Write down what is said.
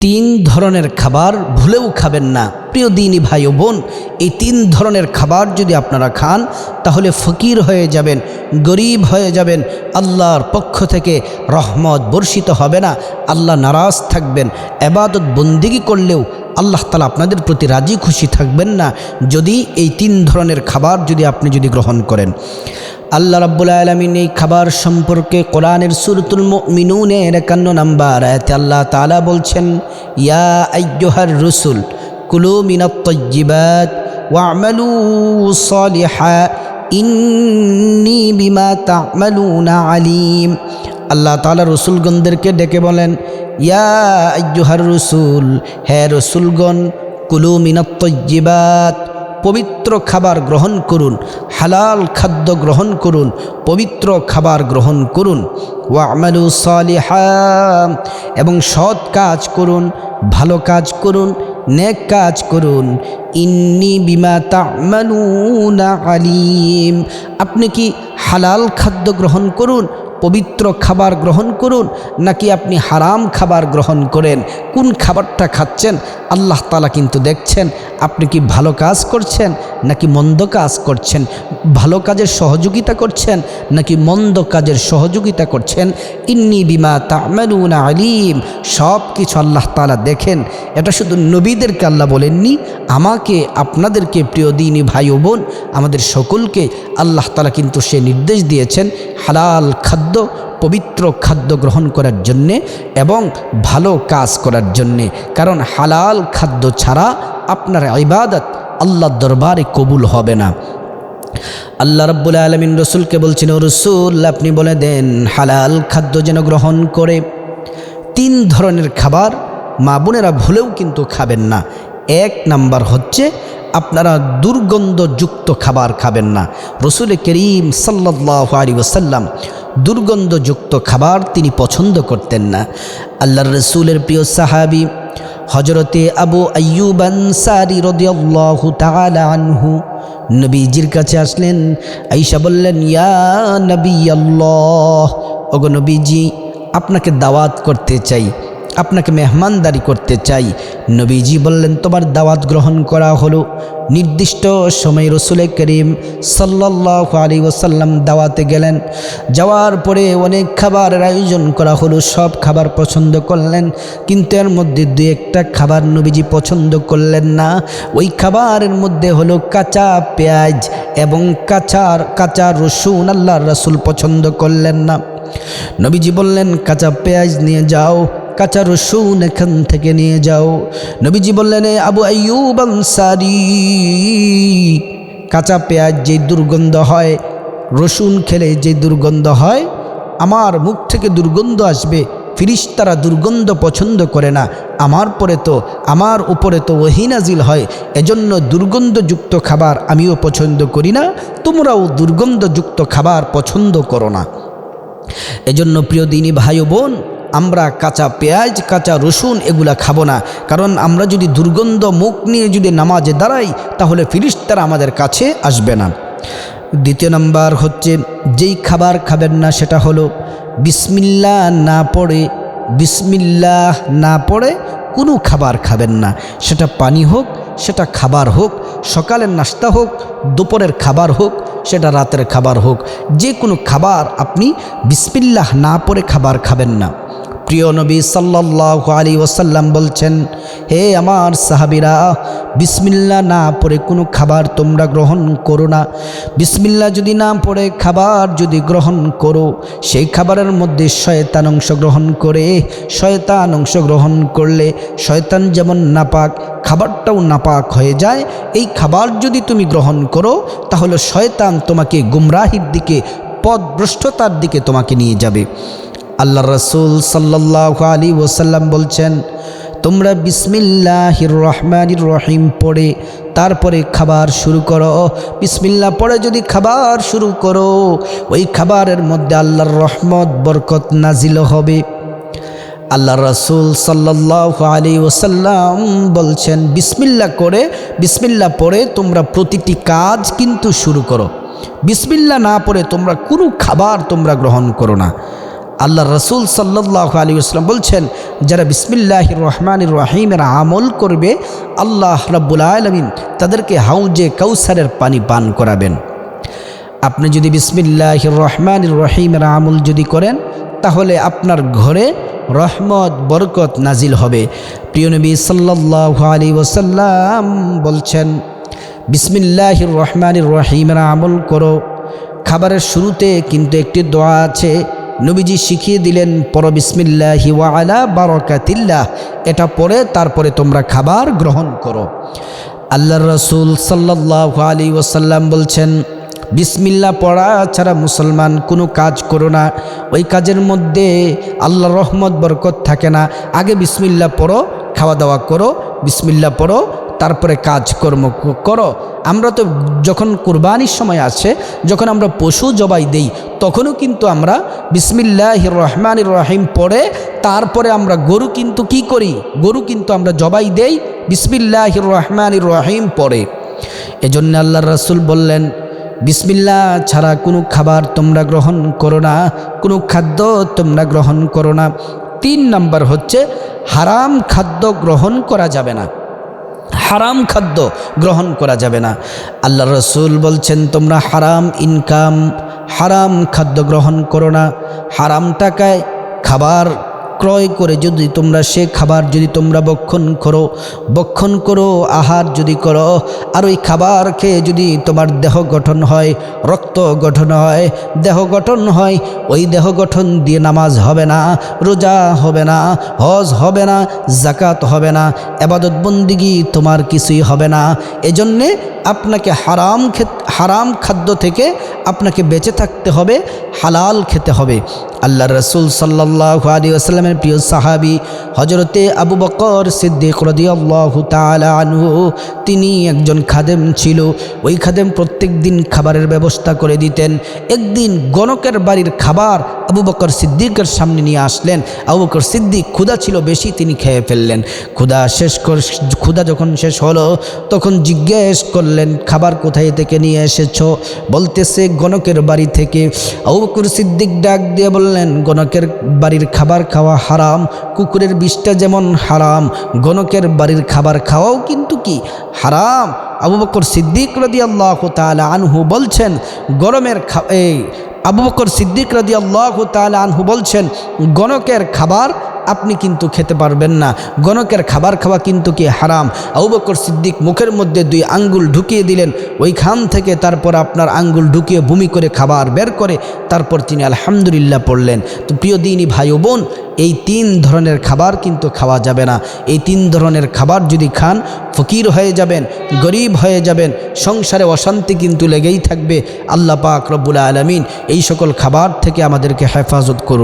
তিন ধরনের খাবার ভুলেও খাবেন না প্রিয় দিনী ভাই ও বোন। এই তিন ধরনের খাবার যদি আপনারা খান তাহলে ফকির হয়ে যাবেন, গরিব হয়ে যাবেন, আল্লাহর পক্ষ থেকে রহমত বর্ষিত হবে না, আল্লাহ নারাজ থাকবেন। ইবাদত বন্দেগী করলেও আল্লাহ তাআলা আপনাদের প্রতি রাজি খুশি থাকবেন না যদি এই তিন ধরনের খাবার আপনি গ্রহণ করেন। আল্লাহ রাব্বুল আলামিন এই খাবার সম্পর্কে কোরআনের সূরাতুল মুমিনুনের 51 নম্বর আয়াতে আল্লাহ তাআলা বলছেন, ইয়া আইয়ুহার রাসূল কুলু মিনাত তাইয়্যিবাত ওয়া'মালু সালিহা ইন্নী বিমা তা'মালুনা আলিম। আল্লাহ তাআলা রাসূলগণদেরকে ডেকে বলেন, ইয়া আইয়ুহার রাসূল, হে রাসূলগণ, কুলু মিনাত তাইয়্যিবাত, পবিত্র খাবার গ্রহণ করুন, হালাল খাদ্য গ্রহণ করুন, পবিত্র খাবার গ্রহণ করুন। ওয়া'মালু সালিহা, এবং সৎ কাজ করুন, ভালো কাজ করুন, নেক কাজ করুন। ইন্নী বিমা তা'মালুনা আলিম, আপনি কি হালাল খাদ্য গ্রহণ করুন, পবিত্র খাবার গ্রহণ করুন, নাকি আপনি হারাম খাবার গ্রহণ করেন, কোন খাবারটা খাচ্ছেন আল্লাহ তাআলা কিন্তু দেখছেন। আপনি কি ভালো কাজ করছেন নাকি মন্দ কাজ করছেন, ভালো কাজের সহযোগিতা করছেন নাকি মন্দ কাজের সহযোগিতা করছেন। ইন্নী বিমা তা'মালুনা আলিম, সব কিছু আল্লাহ তাআলা দেখেন। এটা শুধু নবীদেরকে আল্লাহ বলেননি, আমাকে আপনাদেরকে প্রিয় দিনী ভাই ও বোন আমাদের সকলকে আল্লাহ তাআলা কিন্তু সে নির্দেশ দিয়েছেন হালাল খাদ্য, পবিত্র খাদ্য গ্রহণ করার জন্যে এবং ভালো কাজ করার জন্যে। কারণ হালাল খাদ্য ছাড়া আপনার ইবাদত আল্লাহর দরবারে কবুল হবে না। আল্লাহ রাব্বুল আলামিন রাসূলকে বলছেন, ও রাসূল, আপনি বলে দেন হালাল খাদ্য যেন গ্রহণ করে। তিন ধরনের খাবার মা বোনেরা ভুলেও কিন্তু খাবেন না। এক নাম্বার হচ্ছে আপনারা দুর্গন্ধযুক্ত খাবার খাবেন না। রাসূল করিম সাল্লাল্লাহু আলাইহি ওয়াসাল্লাম দুর্গন্ধযুক্ত খাবার তিনি পছন্দ করতেন না। আল্লাহর রাসূলের প্রিয় সাহাবী হযরতে আবু আইয়ুব আনসারী রাদিয়াল্লাহু তাআলা আনহু নবীজির কাছে আসলেন, আয়েশা বললেন, ইয়া নবী আল্লাহ, ওগো নবীজি, আপনাকে দাওয়াত করতে চাই, আপনাকে মেহমানদারি করতে চাই। নবীজি বললেন, তোমার দাওয়াত গ্রহণ করা হলো। নির্দিষ্ট সময় রাসূল করিম সাল্লাল্লাহু আলাইহি ওয়াসাল্লাম দাওয়াতে গেলেন। যাওয়ার পরে অনেক খাবারের আয়োজন করা হলো, সব খাবার পছন্দ করলেন, কিন্তু এর মধ্যে দুই একটা খাবার নবীজি পছন্দ করলেন না। ওই খাবারের মধ্যে হলো কাঁচা পেঁয়াজ এবং কাঁচা রসুন আল্লাহর রাসূল পছন্দ করলেন না। নবীজি বললেন, কাঁচা পেঁয়াজ নিয়ে যাও, কাঁচা রসুন এখান থেকে নিয়ে যাও। নবীজি বললেন, আবু আইয়ুব আনসারী, কাঁচা পেঁয়াজ যে দুর্গন্ধ হয়, রসুন খেলে যে দুর্গন্ধ হয়, আমার মুখ থেকে দুর্গন্ধ আসবে, ফিরিস্তারা দুর্গন্ধ পছন্দ করে না, আমার উপরে তো ওহী নাজিল হয়, এজন্য দুর্গন্ধযুক্ত খাবার আমিও পছন্দ করি না, তোমরাও দুর্গন্ধযুক্ত খাবার পছন্দ করো না। এজন্য প্রিয় দিনী ভাই ও বোন, আমরা কাঁচা পেঁয়াজ, কাঁচা রসুন এগুলা খাবো না। কারণ আমরা যদি দুর্গন্ধ মুখ নিয়ে যদি নামাজে দাঁড়াই তাহলে ফিরিস্তারা আমাদের কাছে আসবে না। দ্বিতীয় নাম্বার হচ্ছে, যেই খাবার খাবেন না সেটা হলো বিসমিল্লাহ না পড়ে কোনো খাবার খাবেন না। সেটা পানি হোক, সেটা খাবার হোক, সকালের নাস্তা হোক, দুপুরের খাবার হোক, সেটা রাতের খাবার হোক, যে কোনো খাবার আপনি বিসমিল্লাহ না পড়ে খাবার খাবেন না। প্রিয় নবী সাল্লাল্লাহু আলাইহি ওয়াসাল্লাম বলছেন, হে আমার সাহাবীরা, বিসমিল্লাহ না পড়ে কোনো খাবার তোমরা গ্রহণ করো না। বিসমিল্লাহ যদি না পড়ে খাবার যদি গ্রহণ করো, সেই খাবারের মধ্যে শয়তান অংশগ্রহণ করে। শয়তান অংশগ্রহণ করলে শয়তান যেমন নাপাক, খাবারটাও নাপাক হয়ে যায়। এই খাবার যদি তুমি গ্রহণ করো তাহলে শয়তান তোমাকে গুমরাহির দিকে, পথভ্রষ্টতার দিকে তোমাকে নিয়ে যাবে। আল্লাহ রাসূল সাল্লাল্লাহু আলাইহি ওয়াসাল্লাম বলছেন, তোমরা বিসমিল্লাহির রহমানির রহিম পড়ে তারপরে খাবার শুরু করো। বিসমিল্লাহ পড়ে যদি খাবার শুরু করো, ওই খাবারের মধ্যে আল্লাহর রহমত বরকত নাজিল হবে। আল্লাহ রাসূল সাল্লাল্লাহু আলাইহি ওয়াসাল্লাম বলছেন, বিসমিল্লাহ পড়ে তোমরা প্রতিটি কাজ কিন্তু শুরু করো। বিসমিল্লাহ না পড়ে তোমরা কোনো খাবার তোমরা গ্রহণ করো না। আল্লাহ রসুল সাল্লাল্লাহু আলাইহি ওয়াসাল্লাম বলছেন, যারা বিসমিল্লাহির রহমানির রহিমের আমল করবে আল্লাহ রাব্বুল আলামিন তাদেরকে হাউজে কাউসারের পানি পান করাবেন। আপনি যদি বিসমিল্লাহির রহমানির রহিমের আমল যদি করেন তাহলে আপনার ঘরে রহমত বরকত নাজিল হবে। প্রিয় নবী সাল্লাল্লাহু আলাইহি ওয়াসাল্লাম বলছেন, বিসমিল্লাহির রহমানির রহিমের আমল করো। খাবারের শুরুতে কিন্তু একটি দোয়া আছে, নবীজি শিখিয়ে দিলেন, পড়ো বিসমিল্লাহি ওয়া আলা বারাকাতিল্লাহ। এটা পড়ে তারপরে তোমরা খাবার গ্রহণ করো। আল্লাহর রাসূল সাল্লাল্লাহু আলাইহি ওয়াসাল্লাম বলছেন, বিসমিল্লাহ পড়া ছাড়া মুসলমান কোনো কাজ করো না, ওই কাজের মধ্যে আল্লাহর রহমত বরকত থাকে না। আগে বিসমিল্লাহ পড়ো, খাওয়া দাওয়া করো, বিসমিল্লাহ পড়ো, তারপরে কাজকর্ম করো। আমরা তো যখন কুরবানির সময় আসে, যখন আমরা পশু জবাই দেই, তখনও কিন্তু আমরা বিসমিল্লাহির রহমানির রহিম পড়ে তারপরে আমরা গরু কিন্তু কি করি, গরু কিন্তু আমরা জবাই দেই বিসমিল্লাহির রহমানির রহিম পড়ে। এজন্য আল্লাহর রাসূল বললেন, বিসমিল্লাহ ছাড়া কোনো খাবার তোমরা গ্রহণ করো না, কোনো খাদ্য তোমরা গ্রহণ করো না। 3 নাম্বার হচ্ছে হারাম খাদ্য গ্রহণ করা যাবে না, হারাম খাদ্য গ্রহণ করা যাবে না। আল্লাহ রসুল বলছেন, তোমরা হারাম ইনকাম, হারাম খাদ্য গ্রহণ করো না। হারাম টাকায় খাবার ক্রয় করে যদি তোমরা সে খাবার যদি তোমরা ভক্ষণ করো, আহার যদি করো, আর ওই খাবার খেয়ে যদি তোমার দেহ গঠন হয়, রক্ত গঠন হয়, দেহ গঠন হয়, ওই দেহ গঠন দিয়ে নামাজ হবে না, রোজা হবে না, হজ হবে না, যাকাত হবে না, ইবাদত বন্দিগি তোমার কিছুই হবে না। এজন্যে আপনাকে হারাম খাদ্য থেকে আপনাকে বেঁচে থাকতে হবে, হালাল খেতে হবে। আল্লাহ রসুল সাল্লাল্লাহু আলাইহি ওয়াসাল্লামের প্রিয় সাহাবী হযরতে আবু বকর সিদ্দিক রাদিয়াল্লাহু তাআলা আনহু, তিনি একজন খাদেম ছিল। ওই খাদেম প্রত্যেক দিন খাবারের ব্যবস্থা করে দিতেন। একদিন গণকের বাড়ির খাবার আবু বকর সিদ্দিকের সামনে নিয়ে আসলেন। আবু বকর সিদ্দিক ক্ষুধা ছিল বেশি, তিনি খেয়ে ফেললেন। ক্ষুধা যখন শেষ হলো তখন জিজ্ঞেস করলেন, খাবার কোথায় থেকে নিয়ে এসেছো? বলতেছে, গণকের বাড়ি থেকে। আবু বকর সিদ্দিক ডাক দিয়ে বললেন, গণকের বাড়ির খাবার খাওয়া হারাম, কুকুরের বিষটা যেমন হারাম, গণকের বাড়ির খাবার খাওয়াও কিন্তু কি হারাম। আবু বকর সিদ্দিক রাদিয়াল্লাহু তাআলা আনহু বলছেন, আবু বকর সিদ্দিক রাদিয়াল্লাহু তাআলা আনহু বলছেন, গণকের খাবার আপনি কিন্তু খেতে পারবেন না, গণকের খাবার খাওয়া কিন্তু কি হারাম। আবু বকর সিদ্দিক মুখের মধ্যে 2 আঙ্গুল ঢুকিয়ে দিলেন, ওইখান থেকে তারপর আপনার আঙ্গুল ঢুকিয়ে বমি করে খাবার বের করে তারপর তিনি আলহামদুলিল্লাহ পড়লেন। তো প্রিয় দিনী ভাই ও বোন, এই 3 ধরনের খাবার কিন্তু খাওয়া যাবে না। এই 3 ধরনের খাবার যদি খান ফকির হয়ে যাবেন, গরিব হয়ে যাবেন, সংসারে অশান্তি কিন্তু লেগেই থাকবে। আল্লাহ পাক রব্বুল আলামিন এই সকল খাবার থেকে আমাদেরকে হেফাজত করুন।